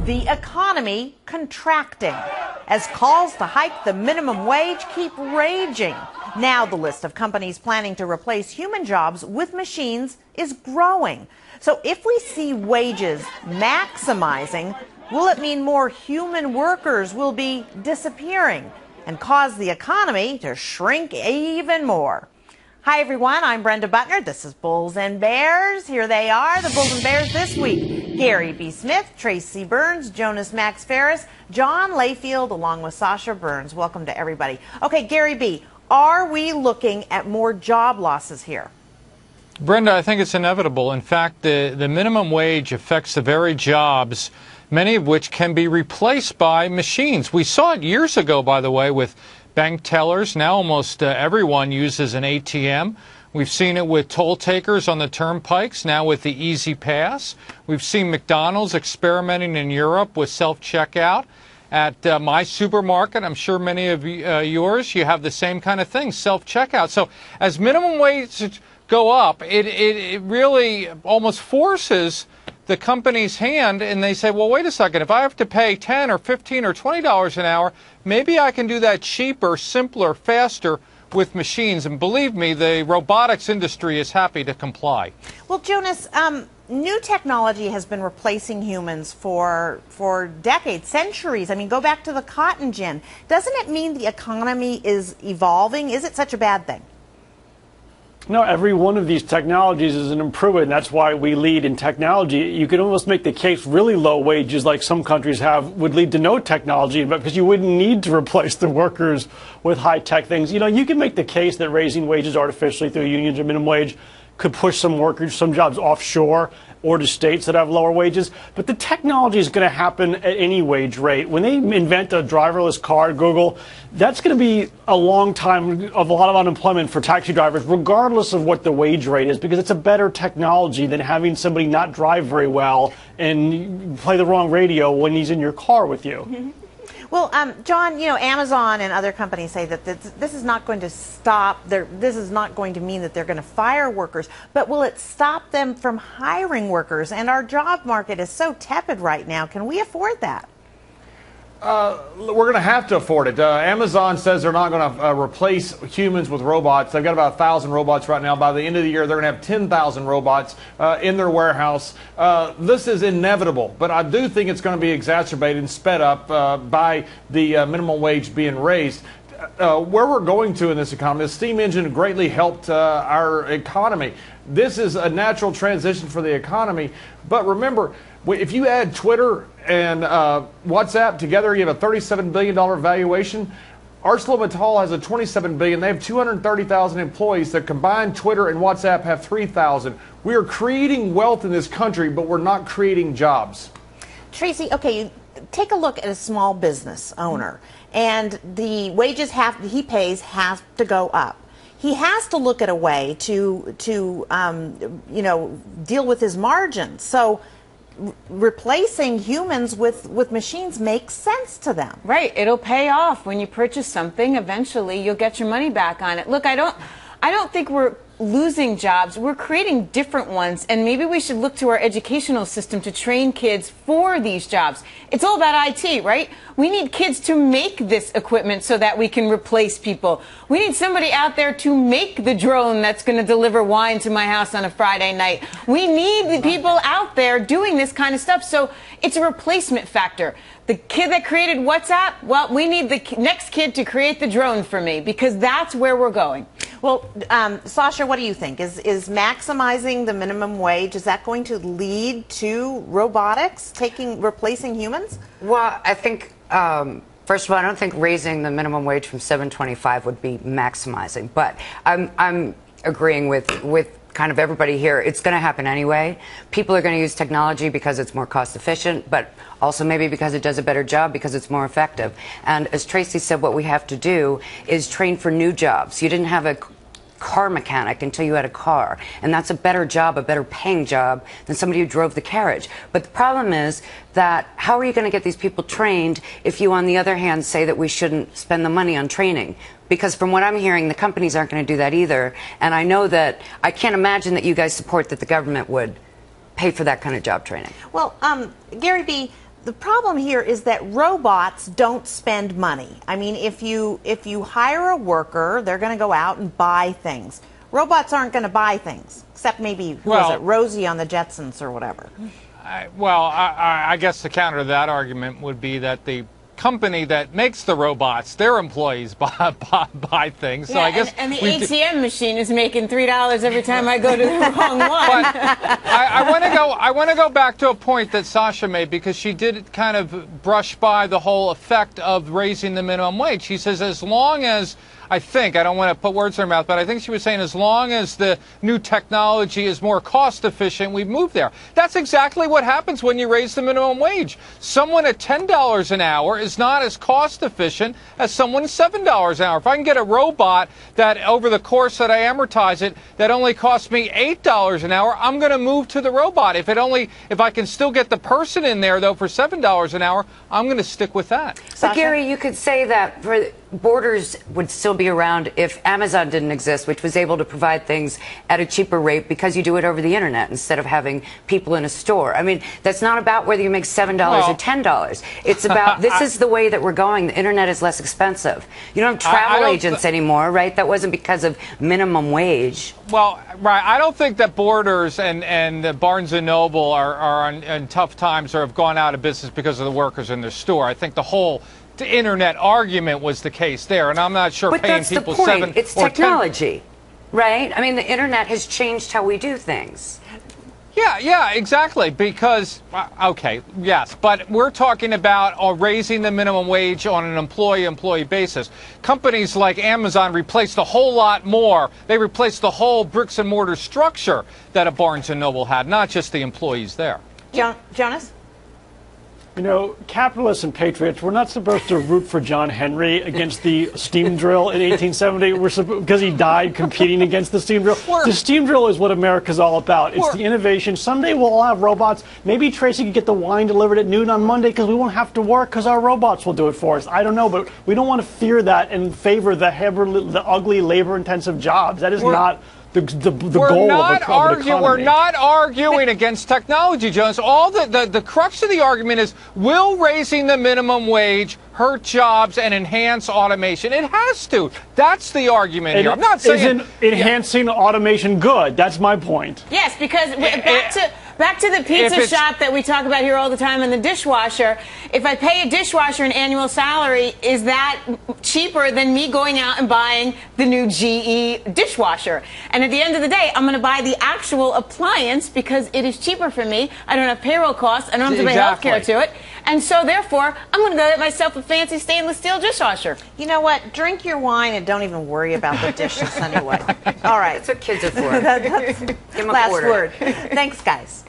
the economy contracting as calls to hike the minimum wage keep raging. Now the list of companies planning to replace human jobs with machines is growing. So if we see wages maximizing, will it mean more human workers will be disappearing and cause the economy to shrink even more? Hi, everyone. I'm Brenda Butner. This is Bulls and Bears. Here they are, the Bulls and Bears this week. Gary B. Smith, Tracy Burns, Jonas Max Ferris, John Layfield, along with Sasha Burns. Welcome to everybody. Okay, Gary B., are we looking at more job losses here? Brenda, I think it's inevitable. In fact, the minimum wage affects the very jobs, many of which can be replaced by machines. We saw it years ago, by the way, with bank tellers. Now almost everyone uses an ATM. We've seen it with toll takers on the turnpikes, now with the Easy Pass. We've seen McDonald's experimenting in Europe with self-checkout. At my supermarket, I'm sure many of yours, you have the same kind of thing, self-checkout. So as minimum wages go up, it really almost forces the company's hand, and they say, well, wait a second, if I have to pay $10 or $15 or $20 an hour, maybe I can do that cheaper, simpler, faster with machines. And believe me, the robotics industry is happy to comply. Well, Jonas, new technology has been replacing humans for decades, centuries. I mean, go back to the cotton gin. Doesn't it mean the economy is evolving? Is it such a bad thing? No, every one of these technologies is an improvement, and that's why we lead in technology. You could almost make the case really low wages, like some countries have, would lead to no technology, but because you wouldn't need to replace the workers with high-tech things. You know, you can make the case that raising wages artificially through unions or minimum wage could push some workers, some jobs offshore or to states that have lower wages. But the technology is going to happen at any wage rate. When they invent a driverless car, Google, that's going to be a long time of a lot of unemployment for taxi drivers, regardless of what the wage rate is, because it's a better technology than having somebody not drive very well and play the wrong radio when he's in your car with you. Mm-hmm. Well, John, you know, Amazon and other companies say that this is not going to stop. This is not going to mean that they're going to fire workers, but will it stop them from hiring workers? And our job market is so tepid right now. Can we afford that? We're going to have to afford it. Amazon says they're not going to replace humans with robots. They've got about 1,000 robots right now. By the end of the year, they're going to have 10,000 robots in their warehouse. This is inevitable, but I do think it's going to be exacerbated and sped up by the minimum wage being raised. Where we're going to in this economy, the steam engine greatly helped our economy. This is a natural transition for the economy. But remember, if you add Twitter and WhatsApp together, you have a $37 billion valuation. ArcelorMittal has a $27 billion. They have 230,000 employees. The combined Twitter and WhatsApp have 3,000. We are creating wealth in this country, but we're not creating jobs. Tracy, okay, take a look at a small business owner, and the wages he pays have to go up. He has to look at a way to you know, deal with his margins. So replacing humans with machines makes sense to them. Right. It'll pay off. When you purchase something, eventually you'll get your money back on it. Look, I don't think we're losing jobs. We're creating different ones, and maybe we should look to our educational system to train kids for these jobs. It's all about IT, right? We need kids to make this equipment so that we can replace people. We need somebody out there to make the drone that's going to deliver wine to my house on a Friday night. We need the people out there doing this kind of stuff. So it's a replacement factor. The kid that created WhatsApp, well, we need the next kid to create the drone for me, because that's where we're going. Well, Sasha, what do you think? Is maximizing the minimum wage, is that going to lead to robotics replacing humans? Well, I think, first of all, I don't think raising the minimum wage from $7.25 would be maximizing. But I'm agreeing with kind of everybody here. It's going to happen anyway. People are going to use technology because it's more cost efficient, but also maybe because it does a better job, because it's more effective. And as Tracy said, what we have to do is train for new jobs. You didn't have a car mechanic until you had a car, and that's a better job, a better paying job than somebody who drove the carriage. But the problem is that how are you going to get these people trained if you, on the other hand, say that we shouldn't spend the money on training? Because from what I'm hearing, the companies aren't going to do that either. And I know that I can't imagine that you guys support that the government would pay for that kind of job training. Well, Gary B., the problem here is that robots don't spend money. I mean, if you hire a worker, they're going to go out and buy things. Robots aren't going to buy things, except maybe, who was it, Rosie on the Jetsons or whatever. I guess the counter to that argument would be that the company that makes the robots, their employees buy things. So I guess and the ATM machine is making $3 every time I go to the wrong one. But I want to go back to a point that Sasha made, because she did kind of brush by the whole effect of raising the minimum wage. She says as long as, I don't want to put words in her mouth, but I think she was saying as long as the new technology is more cost efficient, we move there. That's exactly what happens when you raise the minimum wage. Someone at $10 an hour is not as cost efficient as someone at $7 an hour. If I can get a robot that over the course that I amortize it, that only costs me $8 an hour, I'm going to move to the robot. If I can still get the person in there though for $7 an hour, I'm going to stick with that. But Gary, you could say that Borders would still be around if Amazon didn't exist, which was able to provide things at a cheaper rate because you do it over the internet instead of having people in a store. I mean, that's not about whether you make $7 or $10. It's about this is the way that we're going. The internet is less expensive. You don't have travel agents anymore, right? That wasn't because of minimum wage. Well, right. I don't think that Borders and Barnes & Noble are in tough times or have gone out of business because of the workers in their store. I think the whole internet argument was the case there, and I'm not sure but paying that's people the point. $7 It's or technology, right? I mean, the internet has changed how we do things. Yeah, exactly. Because, okay, yes, but we're talking about raising the minimum wage on an employee-employee basis. Companies like Amazon replaced a whole lot more. They replaced the whole bricks and mortar structure that a Barnes & Noble had, not just the employees there. Jonas? You know, capitalists and patriots, we're not supposed to root for John Henry against the steam drill in 1870 because he died competing against the steam drill. The steam drill is what America's all about. It's the innovation. Someday we'll all have robots. Maybe Tracy can get the wine delivered at noon on Monday because we won't have to work because our robots will do it for us. I don't know, but we don't want to fear that and favor the ugly, labor-intensive jobs. That is not the goal of an economy. We're not arguing against technology, Jones. All the crux of the argument is, will raising the minimum wage hurt jobs and enhance automation? It has to. That's the argument here. I'm not saying isn't enhancing automation good. That's my point. Yes, because back to the pizza shop that we talk about here all the time, and the dishwasher. If I pay a dishwasher an annual salary, is that cheaper than me going out and buying the new GE dishwasher? And at the end of the day, I'm going to buy the actual appliance because it is cheaper for me. I don't have payroll costs. I don't have to pay health care to it. And so, therefore, I'm going to go get myself a fancy stainless steel dishwasher. You know what? Drink your wine and don't even worry about the dishes anyway. All right. That's what kids are for. That's Give 'em a last quarter. word. Thanks, guys.